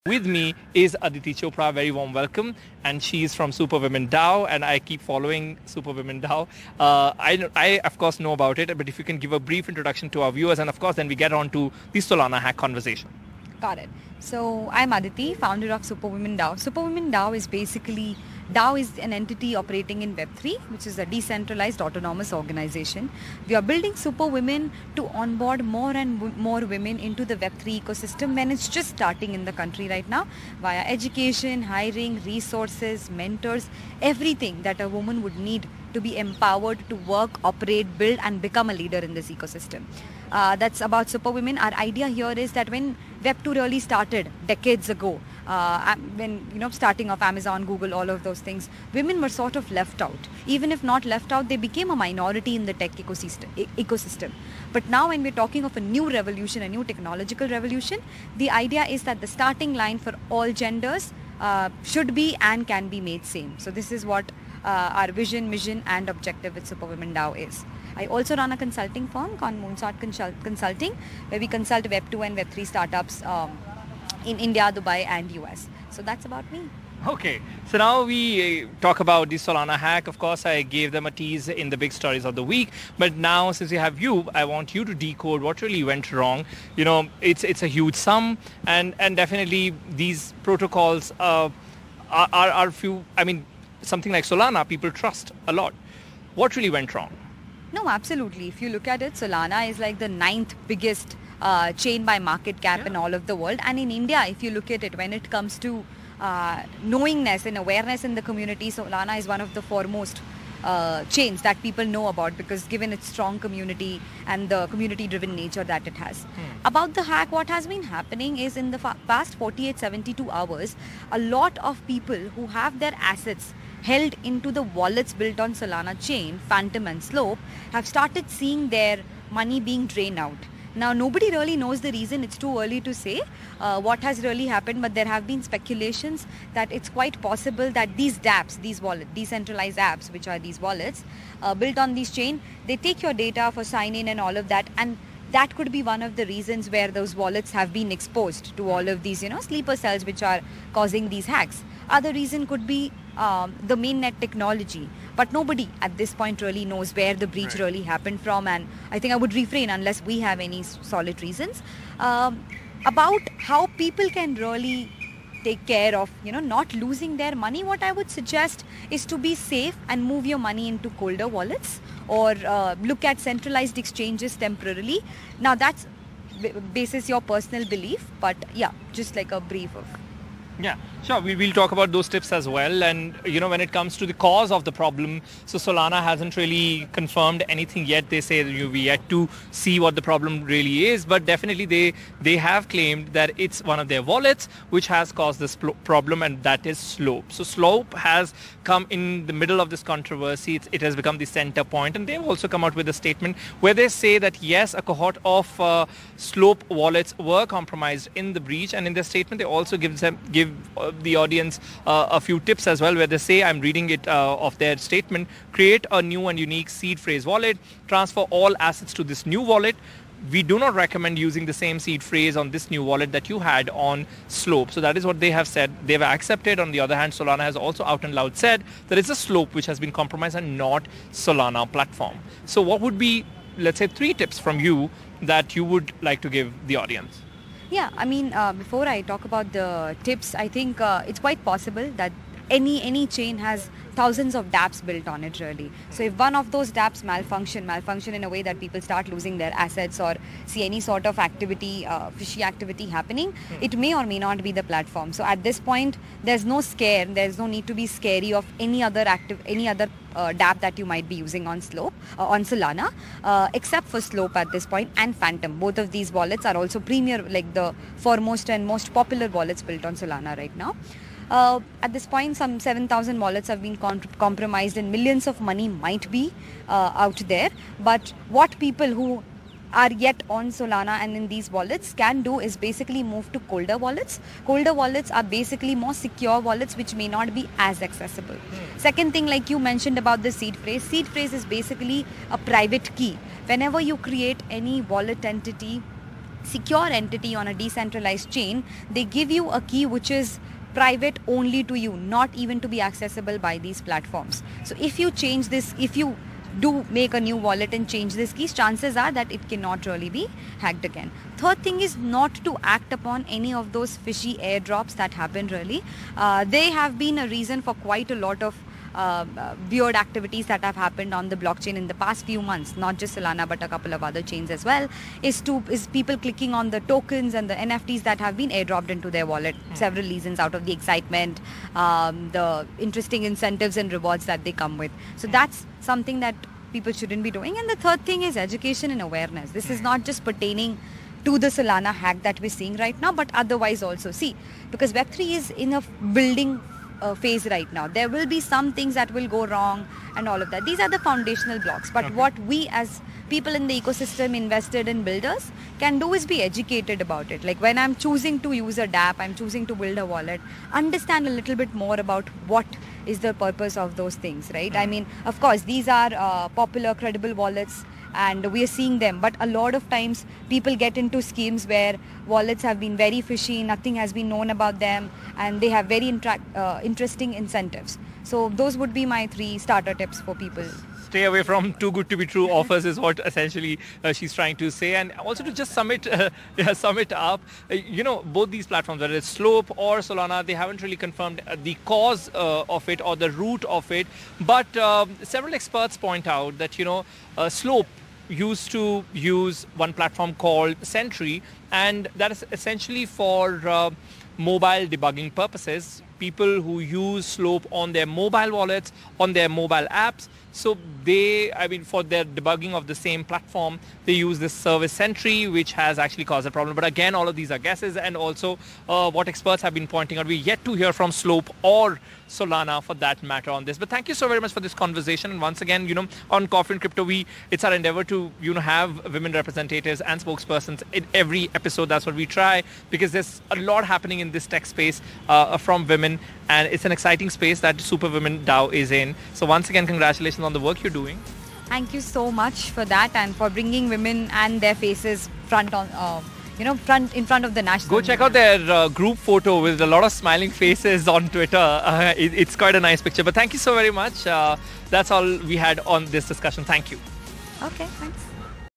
With me is Aditi Chopra, very warm welcome, and she's from Superwomen DAO, and I keep following Superwomen DAO. I of course know about it, but if you can give a brief introduction to our viewers, and of course then we get on to the Solana Hack conversation. Got it. So I'm Aditi, founder of Superwomen DAO. Superwomen DAO is basically, DAO is an entity operating in Web3, which is a decentralized autonomous organization. We are building Superwomen to onboard more and more women into the Web3 ecosystem when it's just starting in the country right now, via education, hiring, resources, mentors, everything that a woman would need to be empowered to work, operate, build and become a leader in this ecosystem. That's about Superwomen. Our idea here is that when Web2 really started decades ago, when starting off Amazon, Google, all of those things, women were sort of left out. Even if not left out, they became a minority in the tech ecosystem. But now when we're talking of a new revolution, a new technological revolution, the idea is that the starting line for all genders should be and can be made same. So this is what our vision, mission and objective with Superwomen DAO is. I also run a consulting firm called Moonsort Consulting, where we consult Web2 and Web3 startups in India, Dubai and US. So that's about me. Okay, so now we talk about the Solana Hack. Of course, I gave them a tease in the big stories of the week, but now since we have you, I want you to decode what really went wrong. You know, it's a huge sum, and definitely these protocols are few. I mean, something like Solana, people trust a lot. What really went wrong? No, absolutely. If you look at it, Solana is like the 9th biggest chain by market cap in all of the world. And in India, if you look at it, when it comes to knowingness and awareness in the community, Solana is one of the foremost chains that people know about, because given its strong community and the community-driven nature that it has. About the hack, what has been happening is in the past 48-72 hours, a lot of people who have their assets held into the wallets built on Solana chain, Phantom and Slope, have started seeing their money being drained out. Now, nobody really knows the reason. It's too early to say what has really happened, but there have been speculations that it's quite possible that these dApps, these decentralized apps, which are these wallets built on this chain, they take your data for sign-in and all of that, and that could be one of the reasons where those wallets have been exposed to all of these, sleeper cells which are causing these hacks. Other reason could be the mainnet technology, but nobody at this point really knows where the breach really happened from, and I think I would refrain unless we have any solid reasons. About how people can really take care of not losing their money, what I would suggest is to be safe and move your money into colder wallets, or look at centralized exchanges temporarily. Now that's basis your personal belief, but yeah, just like a brief of. Yeah, sure. We will talk about those tips as well. And, when it comes to the cause of the problem, so Solana hasn't really confirmed anything yet. They say we yet to see what the problem really is. But definitely they have claimed that it's one of their wallets which has caused this problem, and that is Slope. So Slope has come in the middle of this controversy. It has become the center point. And they've also come out with a statement where they say that, yes, a cohort of Slope wallets were compromised in the breach. And in their statement, they also give the audience a few tips as well, where they say, I'm reading it of their statement: create a new and unique seed phrase wallet, transfer all assets to this new wallet. We do not recommend using the same seed phrase on this new wallet that you had on Slope. So that is what they have said. They've accepted. On the other hand, Solana has also out and loud said that it's a Slope which has been compromised and not Solana platform. So what would be, let's say, 3 tips from you that you would like to give the audience? Yeah, I mean, before I talk about the tips, I think it's quite possible that any chain has thousands of dApps built on it really. So if one of those dApps malfunction in a way that people start losing their assets or see any sort of activity, fishy activity happening, it may or may not be the platform. So at this point, there's no scare, there's no need to be scary of any other dApp that you might be using on Slope, on Solana, except for Slope at this point and Phantom. Both of these wallets are also premier, like the foremost and most popular wallets built on Solana right now. At this point, some 7,000 wallets have been compromised and millions of money might be out there. But what people who are yet on Solana and in these wallets can do is basically move to colder wallets. Colder wallets are basically more secure wallets which may not be as accessible. Second thing, like you mentioned about the seed phrase is basically a private key. Whenever you create any wallet entity secure entity on a decentralized chain, they give you a key which is private only to you, not even to be accessible by these platforms. So if you change this, if you do make a new wallet and change these keys, chances are that it cannot really be hacked again. Third thing is not to act upon any of those fishy airdrops that happen really. They have been a reason for quite a lot of weird activities that have happened on the blockchain in the past few months, not just Solana but a couple of other chains as well, is people clicking on the tokens and the NFTs that have been airdropped into their wallet. Several reasons out of the excitement, the interesting incentives and rewards that they come with. So that's something that people shouldn't be doing. And the third thing is education and awareness. This is not just pertaining to the Solana hack that we're seeing right now, but otherwise also. See, because Web3 is in a building phase right now. There will be some things that will go wrong and all of that. These are the foundational blocks. But what we as people in the ecosystem, invested in builders, can do is be educated about it. Like when I'm choosing to use a dApp, I'm choosing to build a wallet, understand a little bit more about what is the purpose of those things, right? I mean, of course, these are popular, credible wallets, and we are seeing them, but a lot of times people get into schemes where wallets have been very fishy, nothing has been known about them, and they have very interesting incentives. So those would be my 3 starter tips for people. Stay away from too good to be true offers is what essentially she's trying to say. And also to just sum it up, both these platforms, whether it's Slope or Solana, they haven't really confirmed the cause of it or the root of it. But several experts point out that, Slope used to use one platform called Sentry, and that is essentially for mobile debugging purposes. People who use Slope on their mobile wallets, on their mobile apps. So for their debugging of the same platform, they use this service Sentry, which has actually caused a problem. But again, all of these are guesses, and also what experts have been pointing out. We're yet to hear from Slope or Solana for that matter on this. But thank you so very much for this conversation. And once again, on Coffee and Crypto, it's our endeavor to, have women representatives and spokespersons in every episode. That's what we try, because there's a lot happening in this tech space from women, and it's an exciting space that Super Women DAO is in. So once again, congratulations on the work you're doing. Thank you so much for that, and for bringing women and their faces front in front of the national. Go check out their group photo with a lot of smiling faces on Twitter. It's quite a nice picture. But thank you so very much. That's all we had on this discussion. Thank you. Okay, thanks.